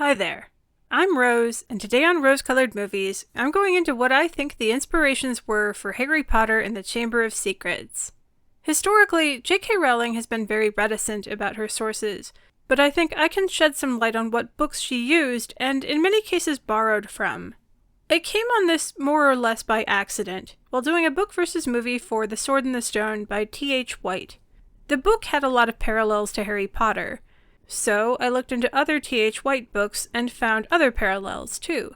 Hi there. I'm Rose, and today on Rose-Colored Movies, I'm going into what I think the inspirations were for Harry Potter and the Chamber of Secrets. Historically, J.K. Rowling has been very reticent about her sources, but I think I can shed some light on what books she used and in many cases borrowed from. I came on this more or less by accident, while doing a book versus movie for The Sword and the Stone by T.H. White. The book had a lot of parallels to Harry Potter, so I looked into other T.H. White books and found other parallels too.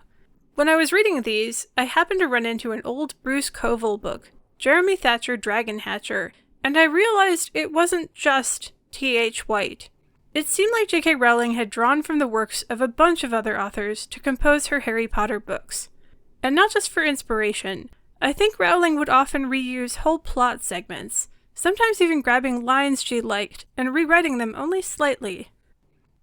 When I was reading these, I happened to run into an old Bruce Coville book, Jeremy Thatcher Dragon Hatcher, and I realized it wasn't just T.H. White. It seemed like J.K. Rowling had drawn from the works of a bunch of other authors to compose her Harry Potter books. And not just for inspiration. I think Rowling would often reuse whole plot segments, sometimes even grabbing lines she liked and rewriting them only slightly.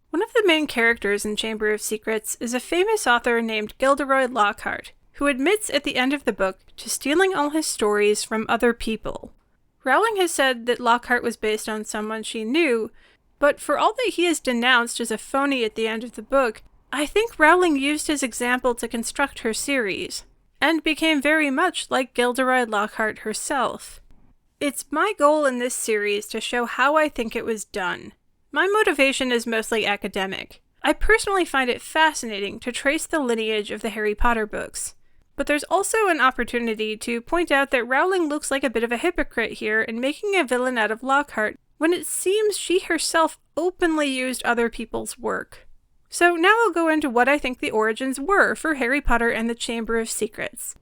One of the main characters in Chamber of Secrets is a famous author named Gilderoy Lockhart, who admits at the end of the book to stealing all his stories from other people. Rowling has said that Lockhart was based on someone she knew, but for all that he is denounced as a phony at the end of the book, I think Rowling used his example to construct her series, and became very much like Gilderoy Lockhart herself. It's my goal in this series to show how I think it was done. My motivation is mostly academic. I personally find it fascinating to trace the lineage of the Harry Potter books. But there's also an opportunity to point out that Rowling looks like a bit of a hypocrite here in making a villain out of Lockhart, when it seems she herself openly used other people's work. So now I'll go into what I think the origins were for Harry Potter and the Chamber of Secrets.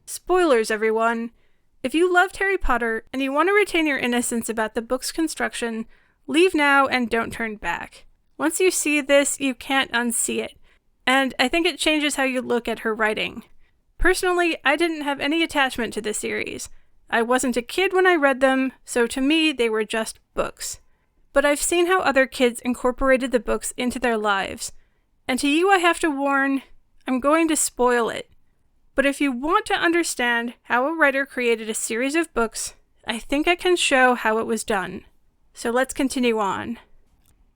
Spoilers, everyone! If you loved Harry Potter and you want to retain your innocence about the book's construction, leave now and don't turn back. Once you see this, you can't unsee it. And I think it changes how you look at her writing. Personally, I didn't have any attachment to the series. I wasn't a kid when I read them, so to me they were just books. But I've seen how other kids incorporated the books into their lives. And to you I have to warn, I'm going to spoil it. But if you want to understand how a writer created a series of books, I think I can show how it was done. So let's continue on.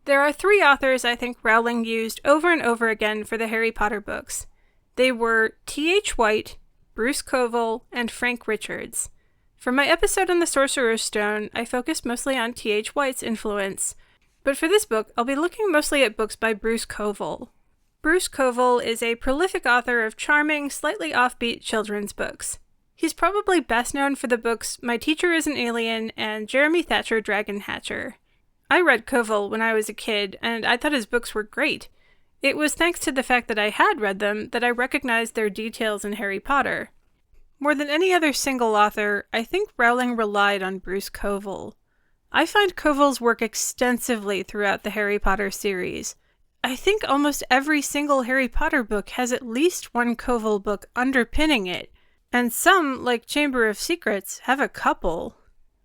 There are 3 authors I think Rowling used over and over again for the Harry Potter books. They were T.H. White, Bruce Coville, and Frank Richards. For my episode on the Sorcerer's Stone, I focused mostly on T.H. White's influence, but for this book, I'll be looking mostly at books by Bruce Coville. Bruce Coville is a prolific author of charming, slightly offbeat children's books. He's probably best known for the books My Teacher is an Alien and Jeremy Thatcher Dragon Hatcher. I read Coville when I was a kid, and I thought his books were great. It was thanks to the fact that I had read them that I recognized their details in Harry Potter. More than any other single author, I think Rowling relied on Bruce Coville. I find Coville's work extensively throughout the Harry Potter series. I think almost every single Harry Potter book has at least one Coville book underpinning it, and some, like Chamber of Secrets, have a couple.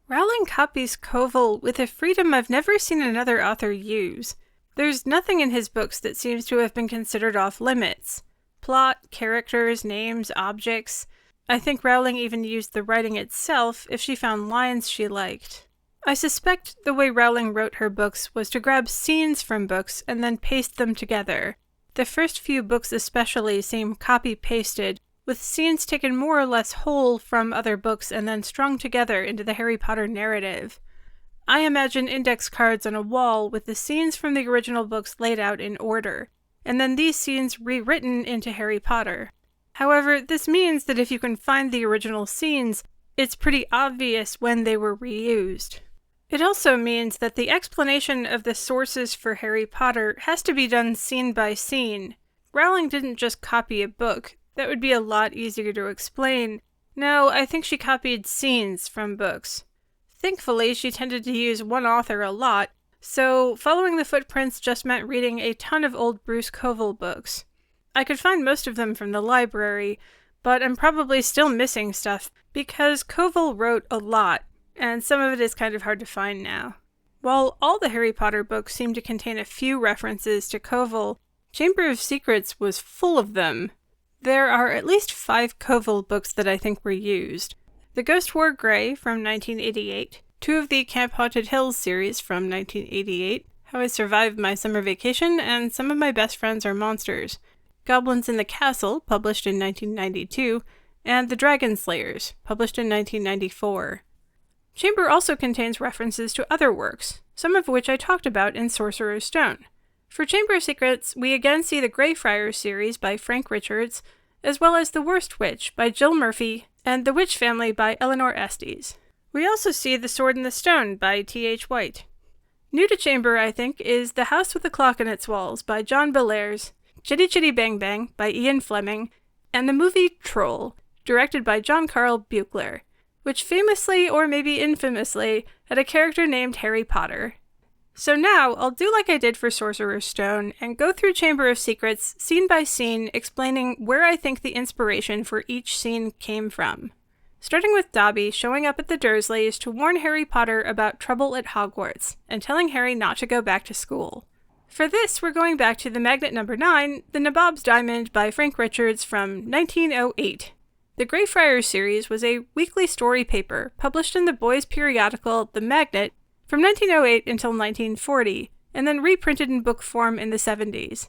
Rowling copies Coville with a freedom I've never seen another author use. There's nothing in his books that seems to have been considered off limits. Plot, characters, names, objects. I think Rowling even used the writing itself if she found lines she liked. I suspect the way Rowling wrote her books was to grab scenes from books and then paste them together. The first few books especially seem copy-pasted, with scenes taken more or less whole from other books and then strung together into the Harry Potter narrative. I imagine index cards on a wall with the scenes from the original books laid out in order, and then these scenes rewritten into Harry Potter. However, this means that if you can find the original scenes, it's pretty obvious when they were reused. It also means that the explanation of the sources for Harry Potter has to be done scene by scene. Rowling didn't just copy a book. That would be a lot easier to explain. No, I think she copied scenes from books. Thankfully, she tended to use one author a lot, so following the footprints just meant reading a ton of old Bruce Coville books. I could find most of them from the library, but I'm probably still missing stuff because Coville wrote a lot, and some of it is kind of hard to find now. While all the Harry Potter books seem to contain a few references to Coville, Chamber of Secrets was full of them. There are at least 5 Coville books that I think were used. The Ghost Wore Grey from 1988, 2 of the Camp Haunted Hills series from 1988, How I Survived My Summer Vacation, and Some of My Best Friends Are Monsters, Goblins in the Castle, published in 1992, and The Dragon Slayers, published in 1994. Chamber also contains references to other works, some of which I talked about in Sorcerer's Stone. For Chamber of Secrets, we again see the Greyfriars series by Frank Richards, as well as The Worst Witch by Jill Murphy, and The Witch Family by Eleanor Estes. We also see The Sword and the Stone by T.H. White. New to Chamber, I think, is The House with a Clock in Its Walls by John Bellairs, Chitty Chitty Bang Bang by Ian Fleming, and the movie Troll, directed by John Carl Buechler, which famously, or maybe infamously, had a character named Harry Potter. So now, I'll do like I did for Sorcerer's Stone, and go through Chamber of Secrets scene by scene, explaining where I think the inspiration for each scene came from. Starting with Dobby showing up at the Dursleys to warn Harry Potter about trouble at Hogwarts, and telling Harry not to go back to school. For this, we're going back to the Magnet Number 9, The Nabob's Diamond by Frank Richards from 1908. The Greyfriars series was a weekly story paper published in the boys' periodical The Magnet from 1908 until 1940, and then reprinted in book form in the 70s.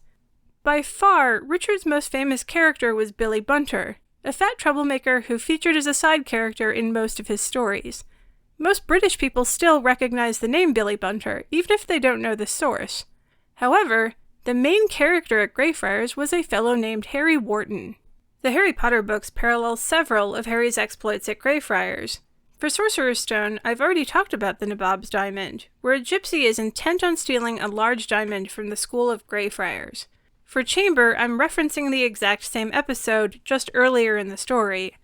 By far, Richards' most famous character was Billy Bunter, a fat troublemaker who featured as a side character in most of his stories. Most British people still recognize the name Billy Bunter, even if they don't know the source. However, the main character at Greyfriars was a fellow named Harry Wharton. The Harry Potter books parallel several of Harry's exploits at Greyfriars. For Sorcerer's Stone, I've already talked about the Nabob's Diamond, where a gypsy is intent on stealing a large diamond from the school of Greyfriars. For Chamber, I'm referencing the exact same episode just earlier in the story.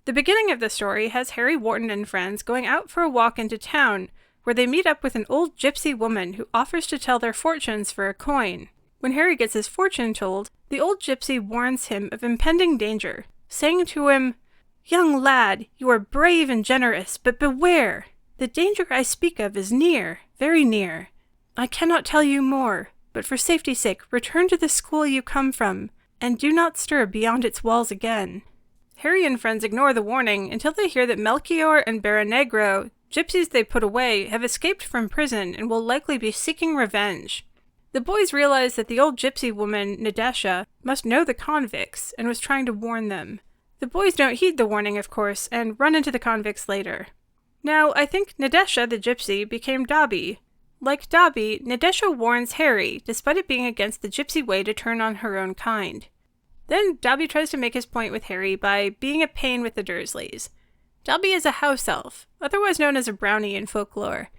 The beginning of the story has Harry Wharton and friends going out for a walk into town, where they meet up with an old gypsy woman who offers to tell their fortunes for a coin. When Harry gets his fortune told, the old gypsy warns him of impending danger, saying to him, "Young lad, you are brave and generous, but beware! The danger I speak of is near, very near. I cannot tell you more, but for safety's sake, return to the school you come from, and do not stir beyond its walls again." Harry and friends ignore the warning until they hear that Melchior and Baronegro, gypsies they put away, have escaped from prison and will likely be seeking revenge. The boys realize that the old gypsy woman, Nadesha, must know the convicts and was trying to warn them. The boys don't heed the warning, of course, and run into the convicts later. Now, I think Nadesha, the gypsy, became Dobby. Like Dobby, Nadesha warns Harry, despite it being against the gypsy way to turn on her own kind. Then Dobby tries to make his point with Harry by being a pain with the Dursleys. Dobby is a house elf, otherwise known as a brownie in folklore.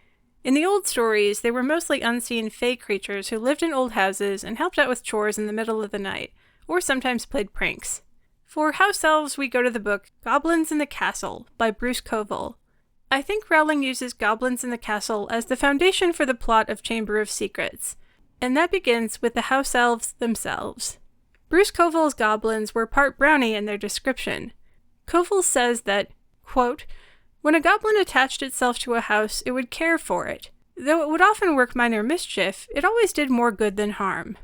In the old stories, they were mostly unseen fae creatures who lived in old houses and helped out with chores in the middle of the night, or sometimes played pranks. For house elves, we go to the book Goblins in the Castle by Bruce Coville. I think Rowling uses Goblins in the Castle as the foundation for the plot of Chamber of Secrets, and that begins with the house elves themselves. Bruce Coville's goblins were part brownie in their description. Coville says that, quote, "When a goblin attached itself to a house, it would care for it. Though it would often work minor mischief, it always did more good than harm."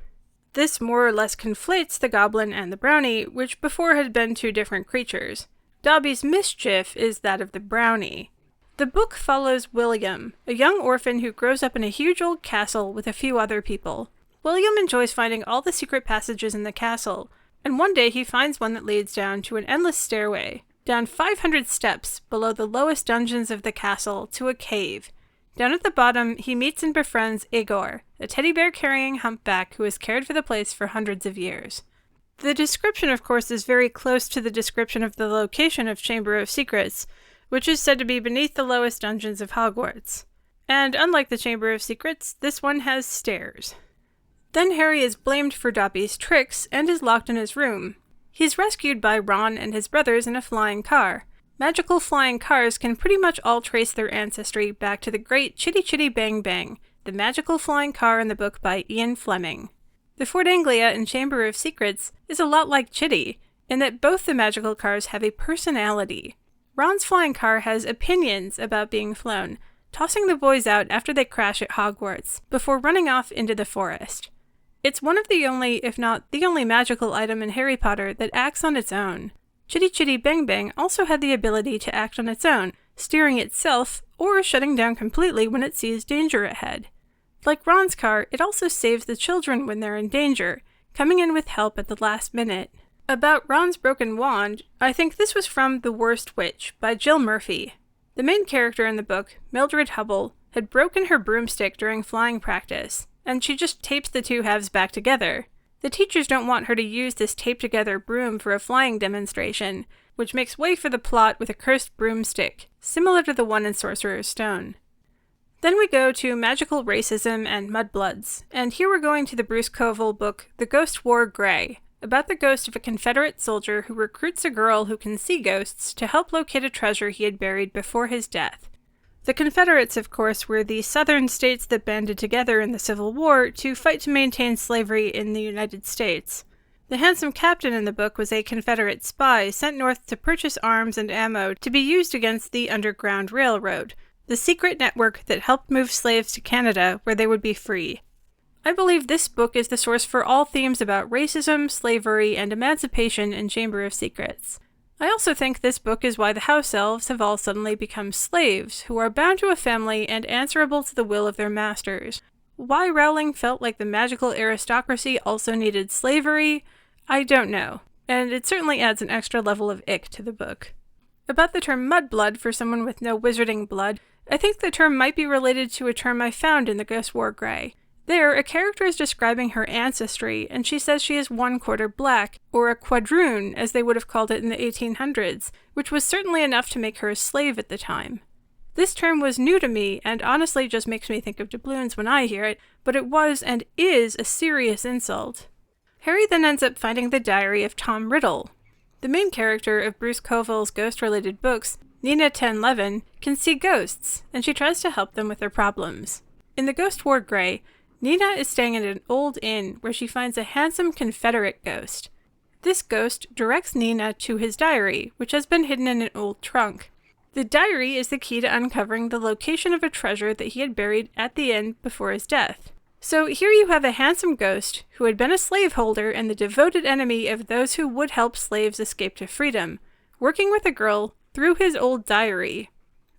This more or less conflates the goblin and the brownie, which before had been two different creatures. Dobby's mischief is that of the brownie. The book follows William, a young orphan who grows up in a huge old castle with a few other people. William enjoys finding all the secret passages in the castle, and one day he finds one that leads down to an endless stairway, down 500 steps below the lowest dungeons of the castle to a cave. Down at the bottom, he meets and befriends Igor, a teddy bear-carrying humpback who has cared for the place for hundreds of years. The description, of course, is very close to the description of the location of Chamber of Secrets, which is said to be beneath the lowest dungeons of Hogwarts. And unlike the Chamber of Secrets, this one has stairs. Then Harry is blamed for Dobby's tricks and is locked in his room. He's rescued by Ron and his brothers in a flying car. Magical flying cars can pretty much all trace their ancestry back to the great Chitty Chitty Bang Bang, the magical flying car in the book by Ian Fleming. The Fort Anglia in Chamber of Secrets is a lot like Chitty, in that both the magical cars have a personality. Ron's flying car has opinions about being flown, tossing the boys out after they crash at Hogwarts, before running off into the forest. It's one of the only, if not the only magical item in Harry Potter that acts on its own. Chitty Chitty Bang Bang also had the ability to act on its own, steering itself, or shutting down completely when it sees danger ahead. Like Ron's car, it also saves the children when they're in danger, coming in with help at the last minute. About Ron's broken wand, I think this was from The Worst Witch by Jill Murphy. The main character in the book, Mildred Hubble, had broken her broomstick during flying practice, and she just tapes the two halves back together. The teachers don't want her to use this taped-together broom for a flying demonstration, which makes way for the plot with a cursed broomstick, similar to the one in Sorcerer's Stone. Then we go to magical racism and mudbloods, and here we're going to the Bruce Coville book The Ghost War Grey, about the ghost of a Confederate soldier who recruits a girl who can see ghosts to help locate a treasure he had buried before his death. The Confederates, of course, were the southern states that banded together in the Civil War to fight to maintain slavery in the United States. The handsome captain in the book was a Confederate spy sent north to purchase arms and ammo to be used against the Underground Railroad, the secret network that helped move slaves to Canada where they would be free. I believe this book is the source for all themes about racism, slavery, and emancipation in Chamber of Secrets. I also think this book is why the house elves have all suddenly become slaves, who are bound to a family and answerable to the will of their masters. Why Rowling felt like the magical aristocracy also needed slavery, I don't know, and it certainly adds an extra level of ick to the book. About the term mudblood for someone with no wizarding blood, I think the term might be related to a term I found in The Ghost War Grey. There, a character is describing her ancestry, and she says she is 1/4 black, or a quadroon, as they would have called it in the 1800s, which was certainly enough to make her a slave at the time. This term was new to me, and honestly just makes me think of doubloons when I hear it, but it was and is a serious insult. Harry then ends up finding the diary of Tom Riddle. The main character of Bruce Coville's ghost-related books, Nina Tenlevin, can see ghosts, and she tries to help them with their problems. In The Ghost War Grey, Nina is staying at an old inn where she finds a handsome Confederate ghost. This ghost directs Nina to his diary, which has been hidden in an old trunk. The diary is the key to uncovering the location of a treasure that he had buried at the inn before his death. So here you have a handsome ghost who had been a slaveholder and the devoted enemy of those who would help slaves escape to freedom, working with a girl through his old diary.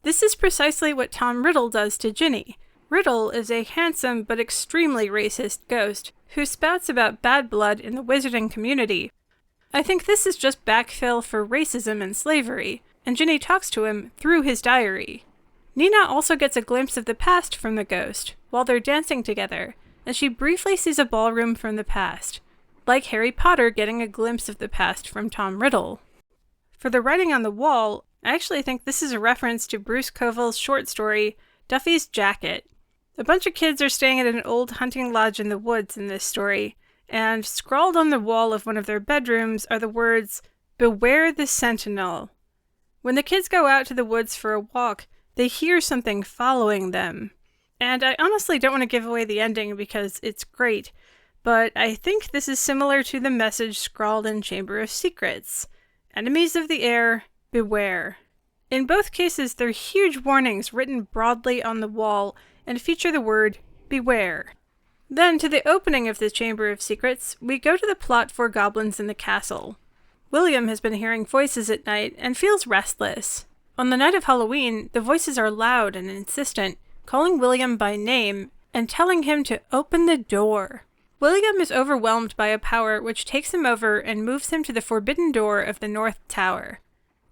This is precisely what Tom Riddle does to Ginny. Riddle is a handsome but extremely racist ghost who spouts about bad blood in the wizarding community. I think this is just backfill for racism and slavery, and Ginny talks to him through his diary. Nina also gets a glimpse of the past from the ghost while they're dancing together, and she briefly sees a ballroom from the past, like Harry Potter getting a glimpse of the past from Tom Riddle. For the writing on the wall, I actually think this is a reference to Bruce Coville's short story, Duffy's Jacket. A bunch of kids are staying at an old hunting lodge in the woods in this story, and scrawled on the wall of one of their bedrooms are the words, "Beware the Sentinel." When the kids go out to the woods for a walk, they hear something following them. And I honestly don't want to give away the ending because it's great, but I think this is similar to the message scrawled in Chamber of Secrets. Enemies of the air, beware. In both cases, they're huge warnings written broadly on the wall and feature the word, beware. Then, to the opening of the Chamber of Secrets, we go to the plot for goblins in the castle. William has been hearing voices at night and feels restless. On the night of Halloween, the voices are loud and insistent, calling William by name and telling him to open the door. William is overwhelmed by a power which takes him over and moves him to the forbidden door of the North Tower.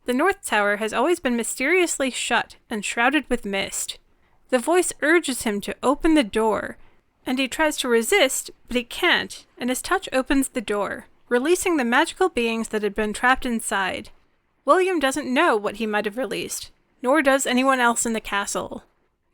The North Tower has always been mysteriously shut and shrouded with mist. The voice urges him to open the door, and he tries to resist, but he can't, and his touch opens the door, releasing the magical beings that had been trapped inside. William doesn't know what he might have released, nor does anyone else in the castle.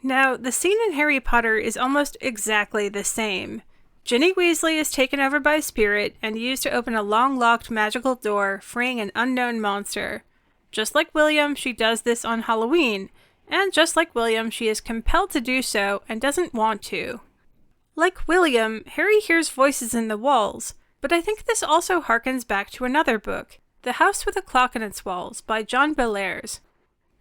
Now, the scene in Harry Potter is almost exactly the same. Ginny Weasley is taken over by a spirit and used to open a long-locked magical door, freeing an unknown monster. Just like William, she does this on Halloween, and just like William, she is compelled to do so and doesn't want to. Like William, Harry hears voices in the walls, but I think this also harkens back to another book, The House with a Clock in Its Walls by John Bellairs.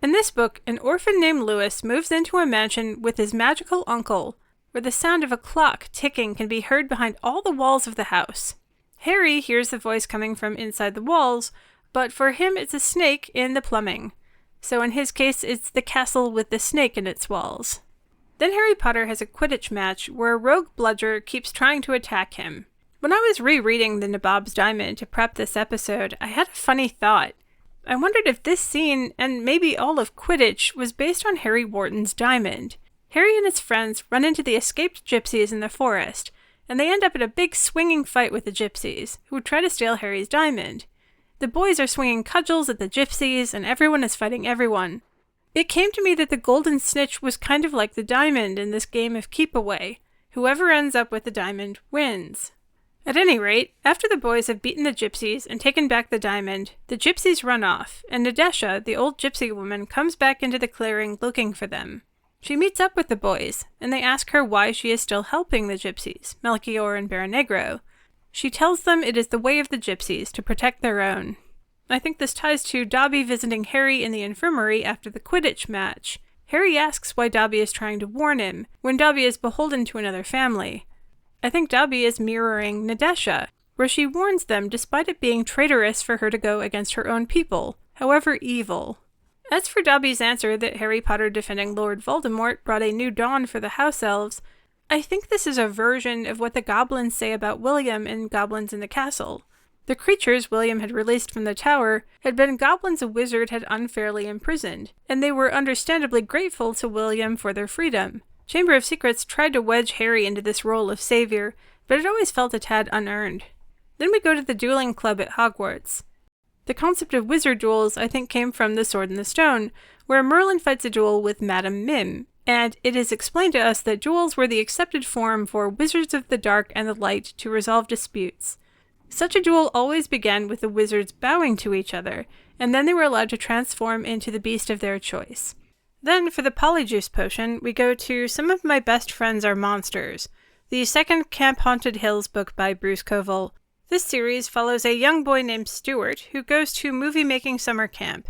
In this book, an orphan named Lewis moves into a mansion with his magical uncle, where the sound of a clock ticking can be heard behind all the walls of the house. Harry hears the voice coming from inside the walls, but for him it's a snake in the plumbing. So in his case, it's the castle with the snake in its walls. Then Harry Potter has a Quidditch match where a rogue bludger keeps trying to attack him. When I was rereading the Nabob's Diamond to prep this episode, I had a funny thought. I wondered if this scene, and maybe all of Quidditch, was based on Harry Wharton's diamond. Harry and his friends run into the escaped gypsies in the forest, and they end up in a big swinging fight with the gypsies, who try to steal Harry's diamond. The boys are swinging cudgels at the gypsies, and everyone is fighting everyone. It came to me that the golden snitch was kind of like the diamond in this game of keep away. Whoever ends up with the diamond wins. At any rate, after the boys have beaten the gypsies and taken back the diamond, the gypsies run off, and Nadesha, the old gypsy woman, comes back into the clearing looking for them. She meets up with the boys, and they ask her why she is still helping the gypsies, Melchior and Baronegro. She tells them it is the way of the gypsies to protect their own. I think this ties to Dobby visiting Harry in the infirmary after the Quidditch match. Harry asks why Dobby is trying to warn him, when Dobby is beholden to another family. I think Dobby is mirroring Nadesha, where she warns them despite it being traitorous for her to go against her own people, however evil. As for Dobby's answer that Harry Potter defending Lord Voldemort brought a new dawn for the house elves, I think this is a version of what the goblins say about William in Goblins in the Castle. The creatures William had released from the tower had been goblins a wizard had unfairly imprisoned, and they were understandably grateful to William for their freedom. Chamber of Secrets tried to wedge Harry into this role of savior, but it always felt a tad unearned. Then we go to the dueling club at Hogwarts. The concept of wizard duels, I think, came from The Sword in the Stone, where Merlin fights a duel with Madame Mim, and it is explained to us that duels were the accepted form for wizards of the dark and the light to resolve disputes. Such a duel always began with the wizards bowing to each other, and then they were allowed to transform into the beast of their choice. Then, for the Polyjuice Potion, we go to Some of My Best Friends Are Monsters, the second Camp Haunted Hills book by Bruce Coville. This series follows a young boy named Stuart who goes to movie-making summer camp.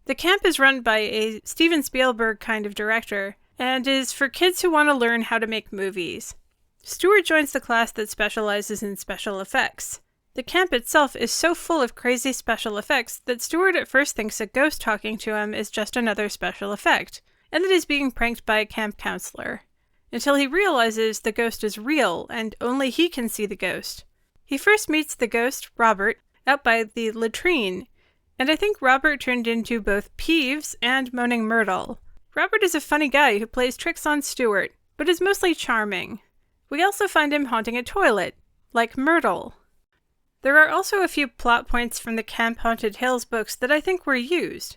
The camp is run by a Steven Spielberg kind of director, and is for kids who want to learn how to make movies. Stuart joins the class that specializes in special effects. The camp itself is so full of crazy special effects that Stuart at first thinks a ghost talking to him is just another special effect, and that he's being pranked by a camp counselor, until he realizes the ghost is real and only he can see the ghost. He first meets the ghost, Robert, out by the latrine, and I think Robert turned into both Peeves and Moaning Myrtle. Robert is a funny guy who plays tricks on Stuart, but is mostly charming. We also find him haunting a toilet, like Myrtle. There are also a few plot points from the Camp Haunted Hills books that I think were used.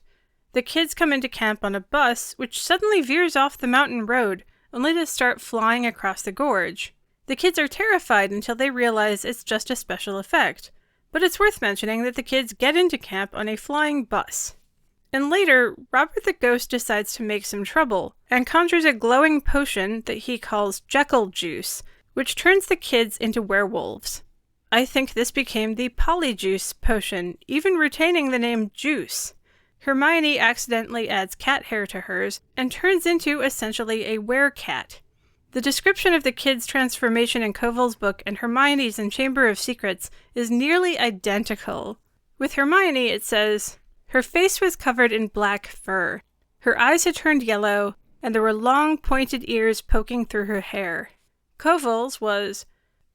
The kids come into camp on a bus, which suddenly veers off the mountain road, only to start flying across the gorge. The kids are terrified until they realize it's just a special effect, but it's worth mentioning that the kids get into camp on a flying bus. And later, Robert the Ghost decides to make some trouble, and conjures a glowing potion that he calls Jekyll Juice, which turns the kids into werewolves. I think this became the Polyjuice Potion, even retaining the name Juice. Hermione accidentally adds cat hair to hers, and turns into essentially a werecat. The description of the kids' transformation in Coville's book and Hermione's in Chamber of Secrets is nearly identical. With Hermione, it says, "Her face was covered in black fur. Her eyes had turned yellow, and there were long pointed ears poking through her hair." Coville's was,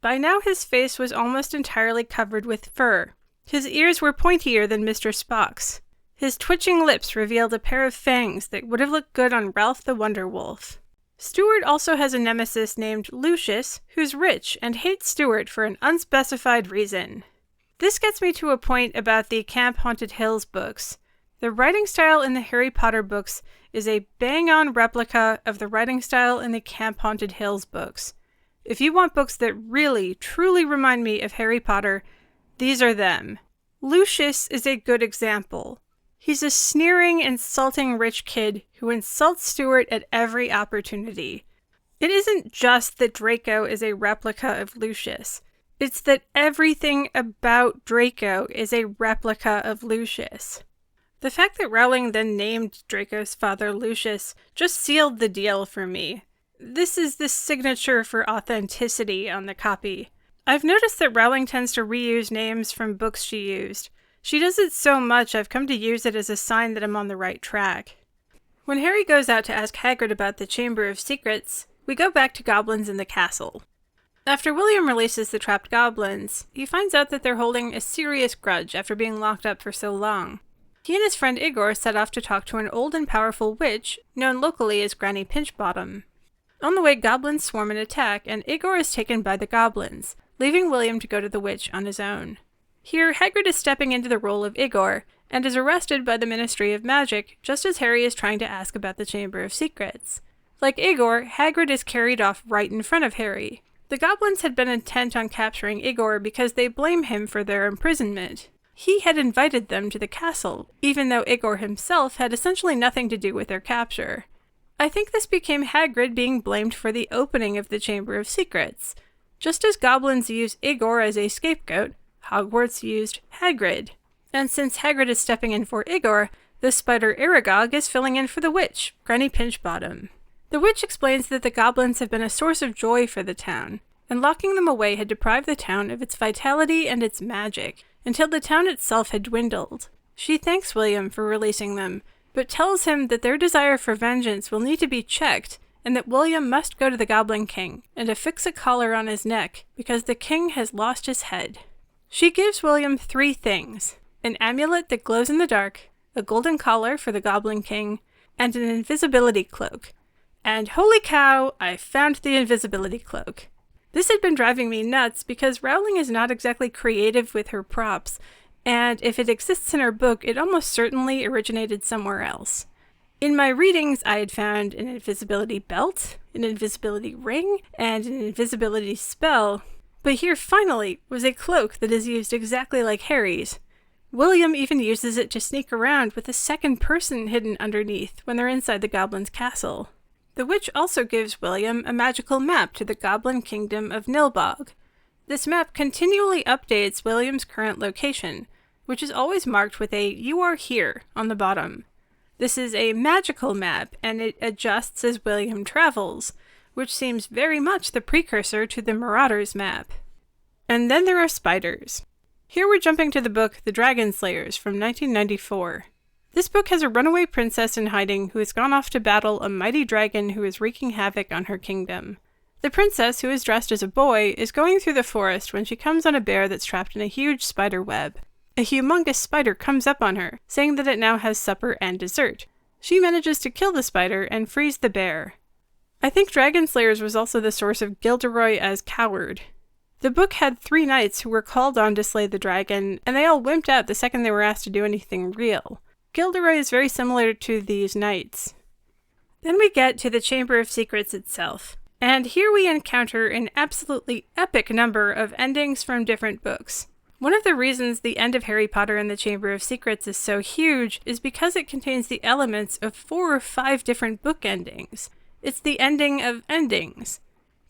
"By now his face was almost entirely covered with fur. His ears were pointier than Mr. Spock's. His twitching lips revealed a pair of fangs that would have looked good on Ralph the Wonder Wolf." Stuart also has a nemesis named Lucius, who's rich and hates Stuart for an unspecified reason. This gets me to a point about the Camp Haunted Hills books. The writing style in the Harry Potter books is a bang-on replica of the writing style in the Camp Haunted Hills books. If you want books that really, truly remind me of Harry Potter, these are them. Lucius is a good example. He's a sneering, insulting rich kid who insults Stuart at every opportunity. It isn't just that Draco is a replica of Lucius. It's that everything about Draco is a replica of Lucius. The fact that Rowling then named Draco's father Lucius just sealed the deal for me. This is the signature for authenticity on the copy. I've noticed that Rowling tends to reuse names from books she used. She does it so much I've come to use it as a sign that I'm on the right track. When Harry goes out to ask Hagrid about the Chamber of Secrets, we go back to goblins in the castle. After William releases the trapped goblins, he finds out that they're holding a serious grudge after being locked up for so long. He and his friend Igor set off to talk to an old and powerful witch, known locally as Granny Pinchbottom. On the way, goblins swarm and attack, and Igor is taken by the goblins, leaving William to go to the witch on his own. Here, Hagrid is stepping into the role of Igor, and is arrested by the Ministry of Magic just as Harry is trying to ask about the Chamber of Secrets. Like Igor, Hagrid is carried off right in front of Harry. The goblins had been intent on capturing Igor because they blame him for their imprisonment. He had invited them to the castle, even though Igor himself had essentially nothing to do with their capture. I think this became Hagrid being blamed for the opening of the Chamber of Secrets. Just as goblins use Igor as a scapegoat, Hogwarts used Hagrid. And since Hagrid is stepping in for Igor, the spider Aragog is filling in for the witch, Granny Pinchbottom. The witch explains that the goblins have been a source of joy for the town, and locking them away had deprived the town of its vitality and its magic, until the town itself had dwindled. She thanks William for releasing them, but tells him that their desire for vengeance will need to be checked, and that William must go to the Goblin King, and affix a collar on his neck, because the king has lost his head. She gives William 3 things: an amulet that glows in the dark, a golden collar for the Goblin King, and an invisibility cloak. And holy cow, I found the invisibility cloak. This had been driving me nuts because Rowling is not exactly creative with her props, and if it exists in her book, it almost certainly originated somewhere else. In my readings, I had found an invisibility belt, an invisibility ring, and an invisibility spell, but here finally was a cloak that is used exactly like Harry's. William even uses it to sneak around with a second person hidden underneath when they're inside the goblin's castle. The witch also gives William a magical map to the Goblin Kingdom of Nilbog. This map continually updates William's current location, which is always marked with a "You are here" on the bottom. This is a magical map, and it adjusts as William travels, which seems very much the precursor to the Marauders map. And then there are spiders. Here we're jumping to the book The Dragon Slayers from 1994. This book has a runaway princess in hiding who has gone off to battle a mighty dragon who is wreaking havoc on her kingdom. The princess, who is dressed as a boy, is going through the forest when she comes on a bear that's trapped in a huge spider web. A humongous spider comes up on her, saying that it now has supper and dessert. She manages to kill the spider and frees the bear. I think Dragon Slayers was also the source of Gilderoy as coward. The book had 3 knights who were called on to slay the dragon, and they all wimped out the second they were asked to do anything real. Gilderoy is very similar to these knights. Then we get to the Chamber of Secrets itself, and here we encounter an absolutely epic number of endings from different books. One of the reasons the end of Harry Potter and the Chamber of Secrets is so huge is because it contains the elements of 4 or 5 different book endings. It's the ending of endings.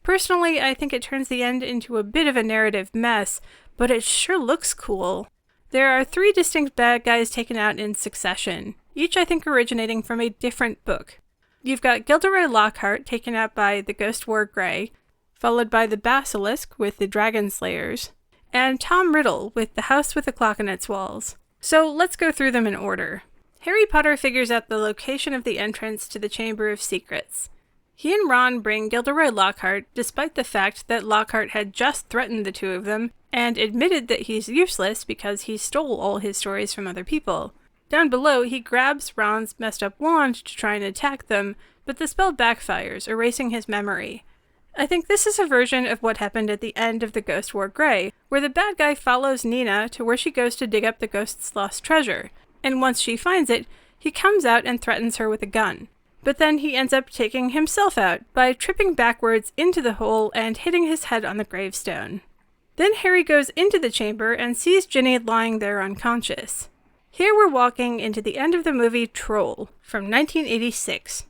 Personally, I think it turns the end into a bit of a narrative mess, but it sure looks cool. There are 3 distinct bad guys taken out in succession, each I think originating from a different book. You've got Gilderoy Lockhart taken out by the Ghost War Grey, followed by the Basilisk with the Dragon Slayers, and Tom Riddle with the House with a Clock on its Walls. So let's go through them in order. Harry Potter figures out the location of the entrance to the Chamber of Secrets. He and Ron bring Gilderoy Lockhart, despite the fact that Lockhart had just threatened the 2 of them, and admitted that he's useless because he stole all his stories from other people. Down below, he grabs Ron's messed up wand to try and attack them, but the spell backfires, erasing his memory. I think this is a version of what happened at the end of the Ghost War Grey, where the bad guy follows Nina to where she goes to dig up the ghost's lost treasure, and once she finds it, he comes out and threatens her with a gun. But then he ends up taking himself out by tripping backwards into the hole and hitting his head on the gravestone. Then Harry goes into the chamber and sees Ginny lying there unconscious. Here we're walking into the end of the movie Troll from 1986.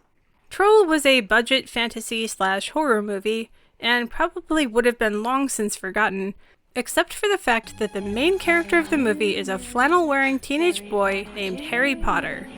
Troll was a budget fantasy/horror movie, and probably would have been long since forgotten, except for the fact that the main character of the movie is a flannel-wearing teenage boy named Harry Potter.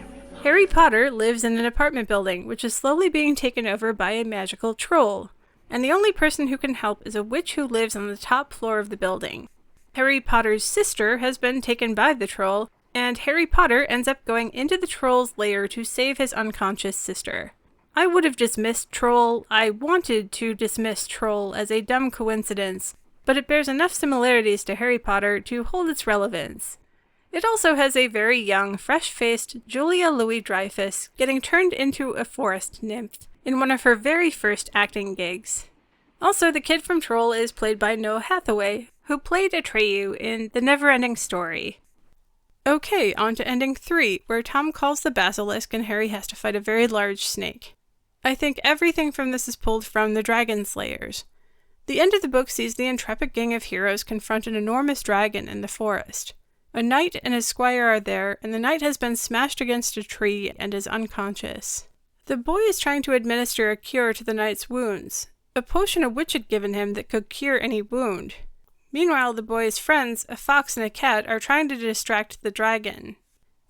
Harry Potter lives in an apartment building, which is slowly being taken over by a magical troll, and the only person who can help is a witch who lives on the top floor of the building. Harry Potter's sister has been taken by the troll, and Harry Potter ends up going into the troll's lair to save his unconscious sister. I would have dismissed Troll, I wanted to dismiss Troll as a dumb coincidence, but it bears enough similarities to Harry Potter to hold its relevance. It also has a very young, fresh-faced Julia Louis-Dreyfus getting turned into a forest nymph in one of her very first acting gigs. Also, the kid from Troll is played by Noah Hathaway, who played Atreyu in The Neverending Story. Okay, on to ending 3, where Tom calls the basilisk and Harry has to fight a very large snake. I think everything from this is pulled from The Dragon Slayers. The end of the book sees the intrepid gang of heroes confront an enormous dragon in the forest. A knight and his squire are there, and the knight has been smashed against a tree and is unconscious. The boy is trying to administer a cure to the knight's wounds, a potion a witch had given him that could cure any wound. Meanwhile, the boy's friends, a fox and a cat, are trying to distract the dragon.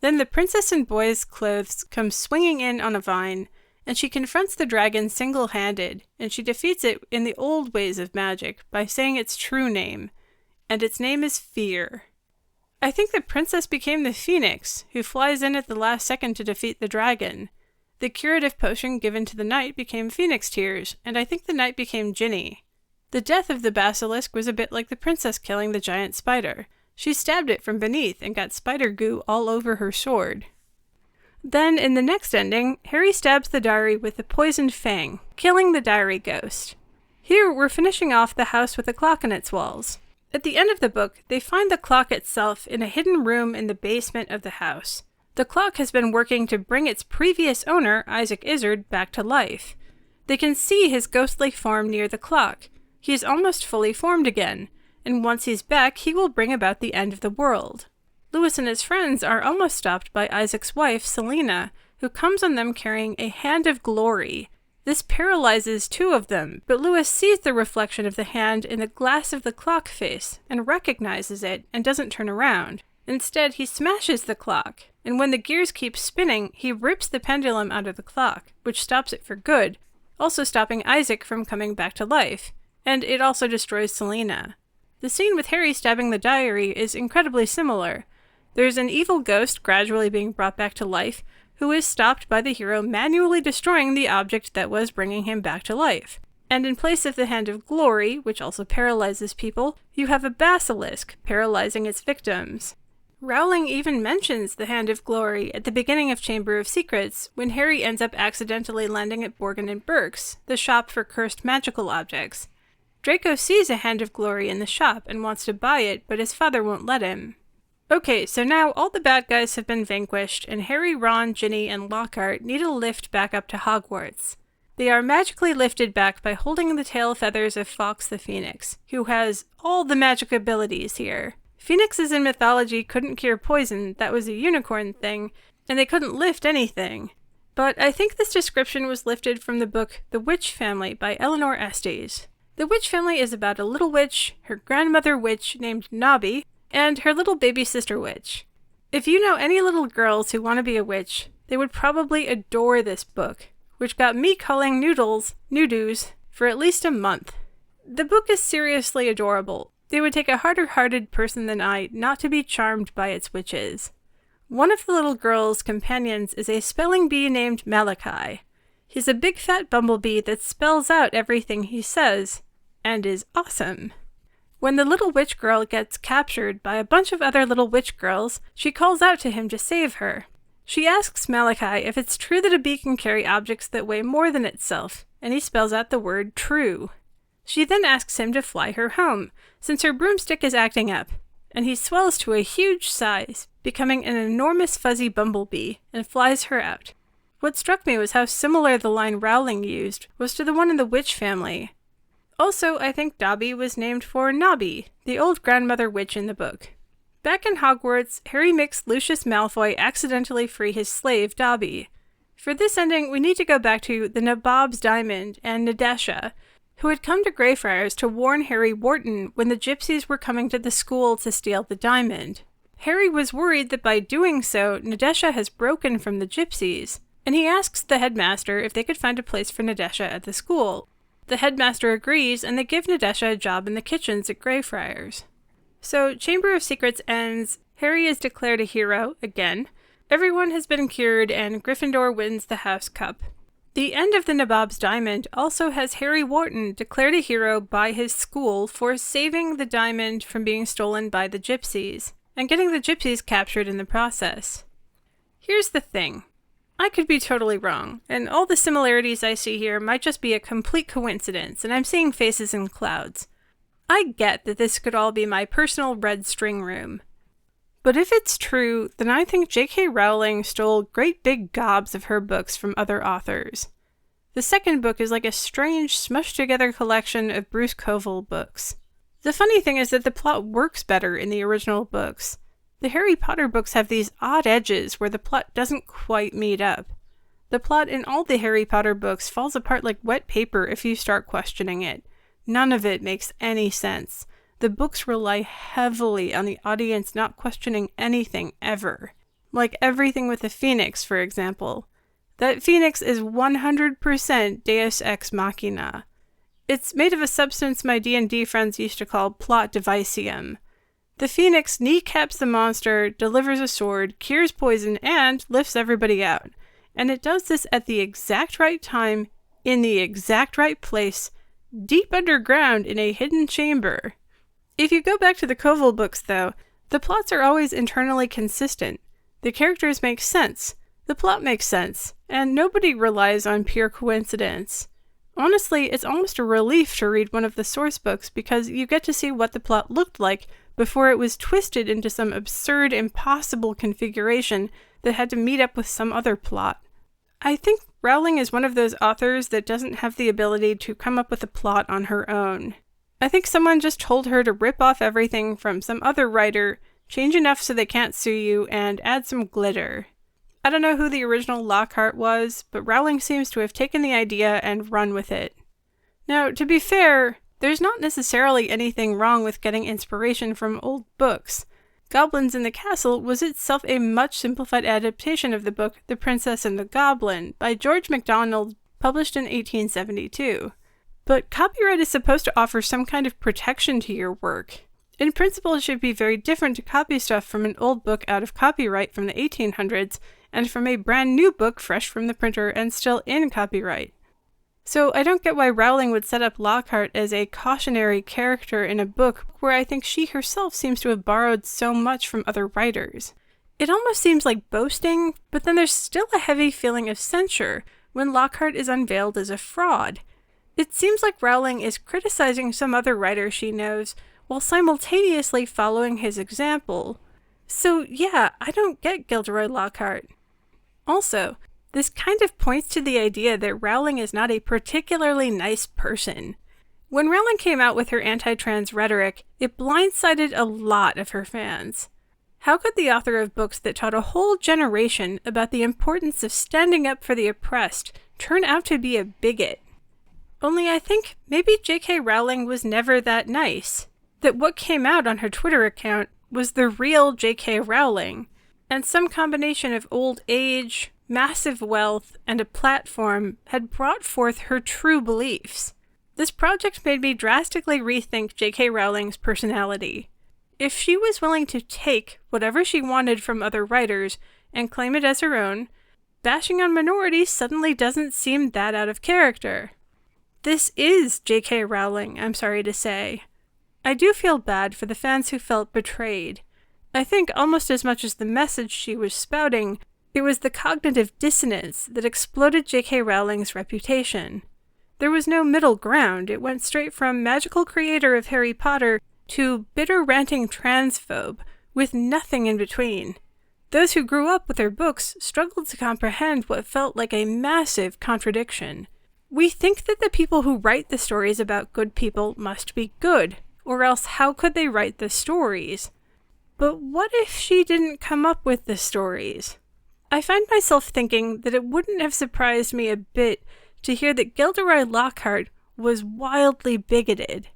Then the princess in boy's clothes comes swinging in on a vine, and she confronts the dragon single-handed, and she defeats it in the old ways of magic by saying its true name, and its name is Fear. I think the princess became the phoenix, who flies in at the last second to defeat the dragon. The curative potion given to the knight became phoenix tears, and I think the knight became Ginny. The death of the basilisk was a bit like the princess killing the giant spider. She stabbed it from beneath and got spider goo all over her sword. Then, in the next ending, Harry stabs the diary with a poisoned fang, killing the diary ghost. Here, we're finishing off the house with a clock in its walls. At the end of the book, they find the clock itself in a hidden room in the basement of the house. The clock has been working to bring its previous owner, Isaac Izard, back to life. They can see his ghostly form near the clock. He is almost fully formed again, and once he's back, he will bring about the end of the world. Lewis and his friends are almost stopped by Isaac's wife, Selena, who comes on them carrying a hand of glory. This paralyzes 2 of them, but Lewis sees the reflection of the hand in the glass of the clock face and recognizes it and doesn't turn around. Instead, he smashes the clock, and when the gears keep spinning, he rips the pendulum out of the clock, which stops it for good, also stopping Isaac from coming back to life, and it also destroys Selena. The scene with Harry stabbing the diary is incredibly similar. There's an evil ghost gradually being brought back to life, who is stopped by the hero manually destroying the object that was bringing him back to life. And in place of the Hand of Glory, which also paralyzes people, you have a basilisk paralyzing its victims. Rowling even mentions the Hand of Glory at the beginning of Chamber of Secrets, when Harry ends up accidentally landing at Borgin & Burke's, the shop for cursed magical objects. Draco sees a Hand of Glory in the shop and wants to buy it, but his father won't let him. Okay, so now all the bad guys have been vanquished, and Harry, Ron, Ginny, and Lockhart need a lift back up to Hogwarts. They are magically lifted back by holding the tail feathers of Fawkes the Phoenix, who has all the magic abilities here. Phoenixes in mythology couldn't cure poison, that was a unicorn thing, and they couldn't lift anything. But I think this description was lifted from the book The Witch Family by Eleanor Estes. The Witch Family is about a little witch, her grandmother witch named Nobby, and her little baby sister witch. If you know any little girls who want to be a witch, they would probably adore this book, which got me calling noodles Nudoos for at least a month. The book is seriously adorable. It would take a harder-hearted person than I not to be charmed by its witches. One of the little girl's companions is a spelling bee named Malachi. He's a big fat bumblebee that spells out everything he says, and is awesome. When the little witch girl gets captured by a bunch of other little witch girls, she calls out to him to save her. She asks Malachi if it's true that a bee can carry objects that weigh more than itself, and he spells out the word true. She then asks him to fly her home, since her broomstick is acting up, and he swells to a huge size, becoming an enormous fuzzy bumblebee, and flies her out. What struck me was how similar the line Rowling used was to the one in the Witch Family. Also, I think Dobby was named for Nobby, the old grandmother witch in the book. Back in Hogwarts, Harry makes Lucius Malfoy accidentally free his slave, Dobby. For this ending, we need to go back to the Nabob's Diamond and Nadesha, who had come to Greyfriars to warn Harry Wharton when the gypsies were coming to the school to steal the diamond. Harry was worried that by doing so, Nadesha has broken from the gypsies, and he asks the headmaster if they could find a place for Nadesha at the school. The headmaster agrees, and they give Nadesha a job in the kitchens at Greyfriars. So, Chamber of Secrets ends, Harry is declared a hero, again. Everyone has been cured, and Gryffindor wins the House Cup. The end of the Nabob's Diamond also has Harry Wharton declared a hero by his school for saving the diamond from being stolen by the gypsies, and getting the gypsies captured in the process. Here's the thing. I could be totally wrong, and all the similarities I see here might just be a complete coincidence, and I'm seeing faces in clouds. I get that this could all be my personal red string room. But if it's true, then I think J.K. Rowling stole great big gobs of her books from other authors. The second book is like a strange, smushed-together collection of Bruce Coville books. The funny thing is that the plot works better in the original books. The Harry Potter books have these odd edges where the plot doesn't quite meet up. The plot in all the Harry Potter books falls apart like wet paper if you start questioning it. None of it makes any sense. The books rely heavily on the audience not questioning anything ever. Like everything with the Phoenix, for example. That Phoenix is 100% Deus Ex Machina. It's made of a substance my D&D friends used to call plot devicium. The Phoenix kneecaps the monster, delivers a sword, cures poison, and lifts everybody out. And it does this at the exact right time, in the exact right place, deep underground in a hidden chamber. If you go back to the Coville books, though, the plots are always internally consistent. The characters make sense, the plot makes sense, and nobody relies on pure coincidence. Honestly, it's almost a relief to read one of the source books because you get to see what the plot looked like before it was twisted into some absurd, impossible configuration that had to meet up with some other plot. I think Rowling is one of those authors that doesn't have the ability to come up with a plot on her own. I think someone just told her to rip off everything from some other writer, change enough so they can't sue you, and add some glitter. I don't know who the original Lockhart was, but Rowling seems to have taken the idea and run with it. Now, to be fair, there's not necessarily anything wrong with getting inspiration from old books. Goblins in the Castle was itself a much simplified adaptation of the book The Princess and the Goblin by George MacDonald, published in 1872. But copyright is supposed to offer some kind of protection to your work. In principle, it should be very different to copy stuff from an old book out of copyright from the 1800s and from a brand new book fresh from the printer and still in copyright. So I don't get why Rowling would set up Lockhart as a cautionary character in a book where I think she herself seems to have borrowed so much from other writers. It almost seems like boasting, but then there's still a heavy feeling of censure when Lockhart is unveiled as a fraud. It seems like Rowling is criticizing some other writer she knows, while simultaneously following his example. So yeah, I don't get Gilderoy Lockhart. Also, this kind of points to the idea that Rowling is not a particularly nice person. When Rowling came out with her anti-trans rhetoric, it blindsided a lot of her fans. How could the author of books that taught a whole generation about the importance of standing up for the oppressed turn out to be a bigot? Only I think maybe J.K. Rowling was never that nice. That what came out on her Twitter account was the real J.K. Rowling, and some combination of old age, massive wealth, and a platform had brought forth her true beliefs. This project made me drastically rethink J.K. Rowling's personality. If she was willing to take whatever she wanted from other writers and claim it as her own, bashing on minorities suddenly doesn't seem that out of character. This is J.K. Rowling, I'm sorry to say. I do feel bad for the fans who felt betrayed. I think almost as much as the message she was spouting, it was the cognitive dissonance that exploded J.K. Rowling's reputation. There was no middle ground. It went straight from magical creator of Harry Potter to bitter ranting transphobe, with nothing in between. Those who grew up with her books struggled to comprehend what felt like a massive contradiction. We think that the people who write the stories about good people must be good, or else how could they write the stories? But what if she didn't come up with the stories? I find myself thinking that it wouldn't have surprised me a bit to hear that Gilderoy Lockhart was wildly bigoted.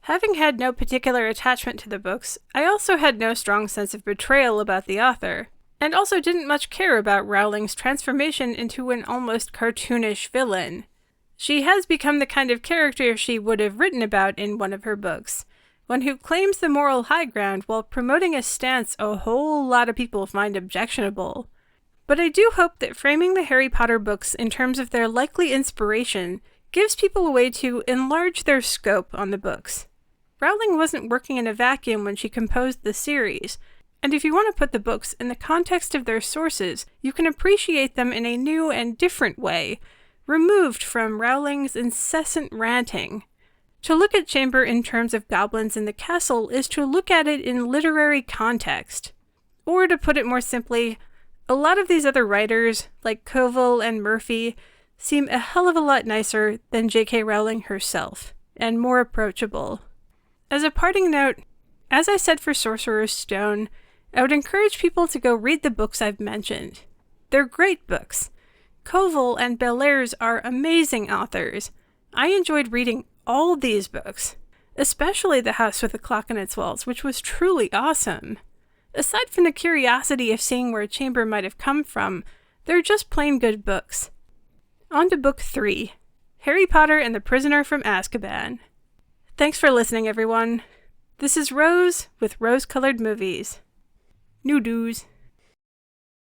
Having had no particular attachment to the books, I also had no strong sense of betrayal about the author, and also didn't much care about Rowling's transformation into an almost cartoonish villain. She has become the kind of character she would have written about in one of her books, one who claims the moral high ground while promoting a stance a whole lot of people find objectionable. But I do hope that framing the Harry Potter books in terms of their likely inspiration gives people a way to enlarge their scope on the books. Rowling wasn't working in a vacuum when she composed the series, and if you want to put the books in the context of their sources, you can appreciate them in a new and different way, removed from Rowling's incessant ranting. To look at Chamber in terms of goblins in the castle is to look at it in literary context. Or to put it more simply, a lot of these other writers, like Covell and Murphy, seem a hell of a lot nicer than J.K. Rowling herself, and more approachable. As a parting note, as I said for Sorcerer's Stone, I would encourage people to go read the books I've mentioned. They're great books. Covell and Bellairs are amazing authors. I enjoyed reading all these books, especially The House with the Clock in Its Walls, which was truly awesome. Aside from the curiosity of seeing where Chamber might have come from, they're just plain good books. On to Book 3, Harry Potter and the Prisoner from Azkaban. Thanks for listening, everyone. This is Rose with Rose Colored Movies. New do's.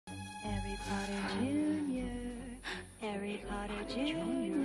Harry Potter Jr., Harry Potter Jr.